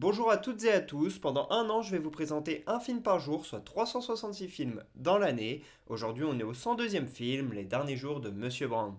Bonjour à toutes et à tous, pendant un an je vais vous présenter un film par jour, soit 366 films dans l'année. Aujourd'hui on est au 102e film, Les Derniers Jours de Monsieur Brown.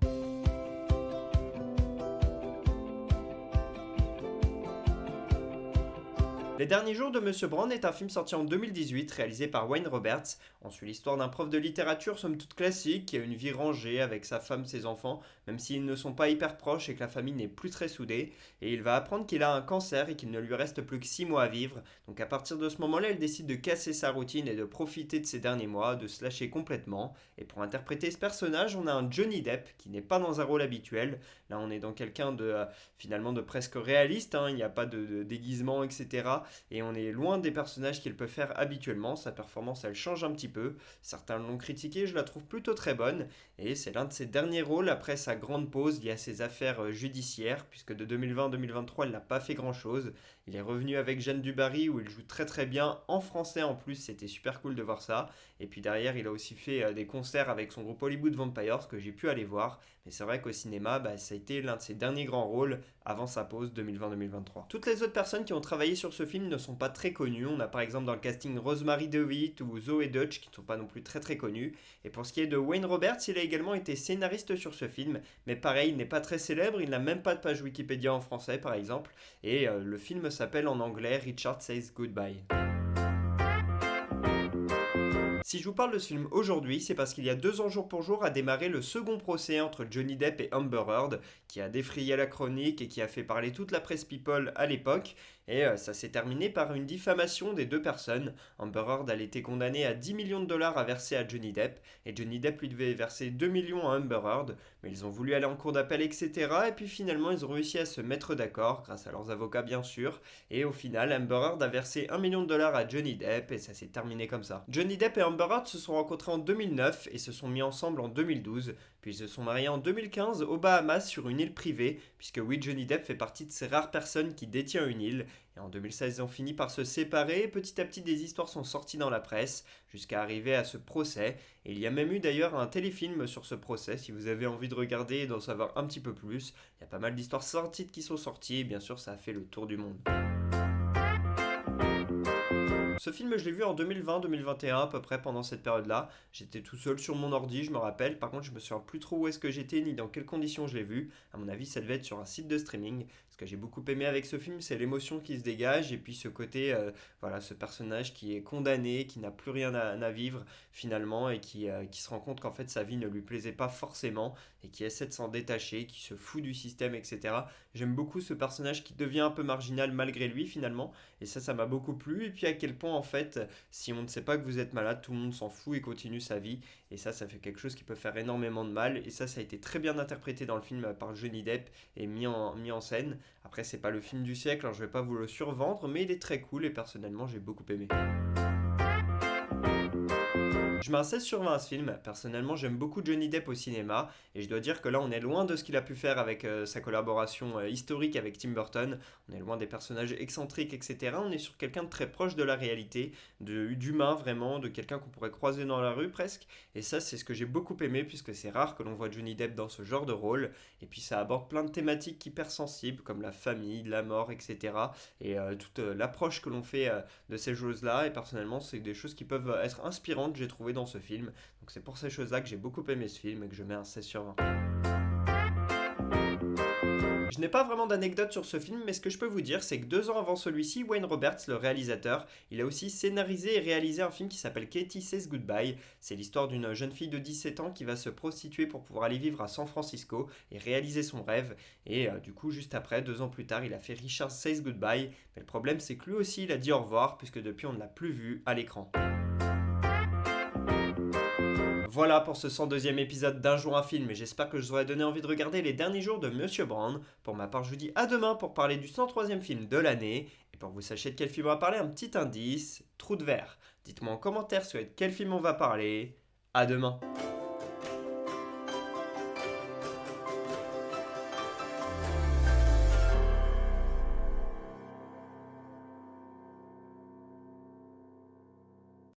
Les Derniers Jours de Monsieur Brown est un film sorti en 2018, réalisé par Wayne Roberts. On suit l'histoire d'un prof de littérature somme toute classique, qui a une vie rangée avec sa femme, ses enfants, même s'ils ne sont pas hyper proches et que la famille n'est plus très soudée. Et il va apprendre qu'il a un cancer et qu'il ne lui reste plus que 6 mois à vivre. Donc à partir de ce moment-là, il décide de casser sa routine et de profiter de ses derniers mois, de se lâcher complètement. Et pour interpréter ce personnage, on a un Johnny Depp qui n'est pas dans un rôle habituel. Là, on est dans quelqu'un de finalement de presque réaliste, hein. Il n'y a pas de déguisement, etc. Et on est loin des personnages qu'il peut faire habituellement. Sa performance, elle change un petit peu. Certains l'ont critiqué, je la trouve plutôt très bonne. Et c'est l'un de ses derniers rôles après sa grande pause liée à ses affaires judiciaires, puisque de 2020 à 2023, il n'a pas fait grand-chose. Il est revenu avec Jeanne Dubarry, où il joue très très bien, en français en plus, c'était super cool de voir ça. Et puis derrière, il a aussi fait des concerts avec son groupe Hollywood Vampires, que j'ai pu aller voir. Mais c'est vrai qu'au cinéma, ça a été l'un de ses derniers grands rôles avant sa pause 2020-2023. Toutes les autres personnes qui ont travaillé sur ce film ne sont pas très connues. On a par exemple dans le casting Rosemary DeWitt ou Zoe Dutch qui ne sont pas non plus très très connus. Et pour ce qui est de Wayne Roberts, il a également été scénariste sur ce film. Mais pareil, il n'est pas très célèbre, il n'a même pas de page Wikipédia en français par exemple. Et le film s'appelle en anglais Richard Says Goodbye. Si je vous parle de ce film aujourd'hui, c'est parce qu'il y a 2 ans jour pour jour a démarré le second procès entre Johnny Depp et Amber Heard, qui a défrayé la chronique et qui a fait parler toute la presse people à l'époque. Et ça s'est terminé par une diffamation des deux personnes. Amber Heard a été condamnée à 10 millions de dollars à verser à Johnny Depp, et Johnny Depp lui devait verser 2 millions à Amber Heard, mais ils ont voulu aller en cour d'appel, etc. Et puis finalement, ils ont réussi à se mettre d'accord, grâce à leurs avocats bien sûr. Et au final, Amber Heard a versé 1 million de dollars à Johnny Depp, et ça s'est terminé comme ça. Johnny Depp et Amber Heard se sont rencontrés en 2009 et se sont mis ensemble en 2012, puis ils se sont mariés en 2015 aux Bahamas sur une île privée, puisque oui, Johnny Depp fait partie de ces rares personnes qui détient une île, et en 2016 ils ont fini par se séparer, et petit à petit des histoires sont sorties dans la presse, jusqu'à arriver à ce procès, et il y a même eu d'ailleurs un téléfilm sur ce procès, si vous avez envie de regarder et d'en savoir un petit peu plus, il y a pas mal d'histoires sorties qui sont sorties, et bien sûr ça a fait le tour du monde. Ce film, je l'ai vu en 2020-2021 à peu près pendant cette période-là. J'étais tout seul sur mon ordi, je me rappelle. Par contre, je me souviens plus trop où est-ce que j'étais ni dans quelles conditions je l'ai vu. À mon avis, ça devait être sur un site de streaming. Ce que j'ai beaucoup aimé avec ce film, c'est l'émotion qui se dégage et puis ce côté, voilà, ce personnage qui est condamné, qui n'a plus rien à vivre finalement et qui se rend compte qu'en fait sa vie ne lui plaisait pas forcément et qui essaie de s'en détacher, qui se fout du système, etc. J'aime beaucoup ce personnage qui devient un peu marginal malgré lui finalement. Et ça m'a beaucoup plu. Et puis à quel point, en fait, si on ne sait pas que vous êtes malade, tout le monde s'en fout et continue sa vie. Et ça fait quelque chose qui peut faire énormément de mal. Et ça a été très bien interprété dans le film par Johnny Depp et mis en scène. Après, c'est pas le film du siècle, alors je vais pas vous le survendre, mais il est très cool et personnellement, j'ai beaucoup aimé. Je mets un 16 sur 20 à ce film. Personnellement, j'aime beaucoup Johnny Depp au cinéma. Et je dois dire que là, on est loin de ce qu'il a pu faire avec sa collaboration historique avec Tim Burton. On est loin des personnages excentriques, etc. On est sur quelqu'un de très proche de la réalité, d'humain vraiment, de quelqu'un qu'on pourrait croiser dans la rue presque. Et ça, c'est ce que j'ai beaucoup aimé, puisque c'est rare que l'on voit Johnny Depp dans ce genre de rôle. Et puis ça aborde plein de thématiques hyper sensibles, comme la famille, la mort, etc. Et toute l'approche que l'on fait de ces choses-là. Et personnellement, c'est des choses qui peuvent être inspirantes, j'ai trouvé dans ce film. Donc c'est pour ces choses-là que j'ai beaucoup aimé ce film et que je mets un 16 sur 20. Je n'ai pas vraiment d'anecdote sur ce film, mais ce que je peux vous dire, c'est que 2 ans avant celui-ci, Wayne Roberts, le réalisateur, il a aussi scénarisé et réalisé un film qui s'appelle Katie Says Goodbye. C'est l'histoire d'une jeune fille de 17 ans qui va se prostituer pour pouvoir aller vivre à San Francisco et réaliser son rêve. Et du coup, juste après, 2 ans plus tard, il a fait Richard Says Goodbye. Mais le problème, c'est que lui aussi, il a dit au revoir, puisque depuis, on ne l'a plus vu à l'écran. Voilà pour ce 102e épisode d'Un jour un film, et j'espère que je vous aurai donné envie de regarder Les Derniers Jours de Monsieur Brown. Pour ma part, je vous dis à demain pour parler du 103e film de l'année, et pour que vous sachiez de quel film on va parler, un petit indice, Trou de verre. Dites-moi en commentaire sur quel film on va parler. À demain.